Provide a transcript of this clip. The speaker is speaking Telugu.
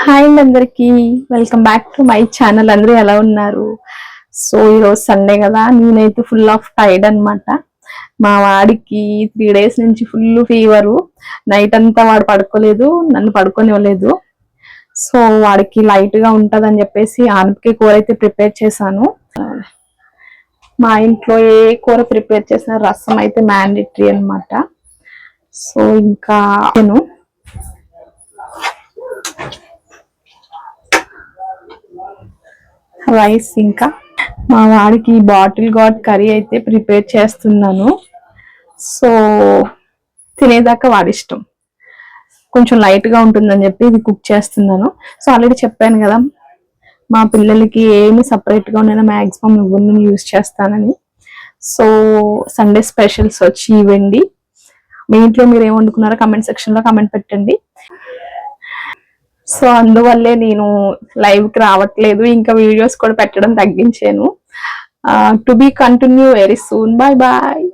హాయ్ అందరికి, welcome back to my channel. అందరూ ఎలా ఉన్నారు? సో ఈరోజు సండే కదా, నేనైతే ఫుల్ ఆఫ్ టైర్డ్ అనమాట. మా వాడికి 3 days నుంచి ఫుల్ ఫీవరు. నైట్ అంతా వాడు పడుకోలేదు, నన్ను పడుకోనివ్వలేదు. సో వాడికి లైట్ గా ఉంటదని చెప్పేసి ఆనపకాయ కూర అయితే ప్రిపేర్ చేశాను. మా ఇంట్లో ఏ కూర ప్రిపేర్ చేసిన రసం అయితే మ్యాండేటరీ అనమాట. సో ఇంకా నేను రైస్, ఇంకా మా వాడికి బాటిల్ గాడ్ కర్రీ అయితే ప్రిపేర్ చేస్తున్నాను. సో తినేదాకా వాడి ఇష్టం, కొంచెం లైట్ గా ఉంటుందని చెప్పి ఇది కుక్ చేస్తున్నాను. సో ఆల్రెడీ చెప్పాను కదా, మా పిల్లలకి ఏమి సపరేట్ గా నేను మాక్సిమం నువ్వులను యూజ్ చేస్తానని. సో సండే స్పెషల్స్ వచ్చి ఇవ్వండి. మీ ఇంట్లో మీరు ఏం వండుకున్నారో కమెంట్ సెక్షన్ లో కమెంట్ పెట్టండి. సో అందువల్లే నేను లైవ్ కి రావట్లేదు, ఇంకా వీడియోస్ కూడా పెట్టడం తగ్గించాను. To be continue very soon. Bye bye.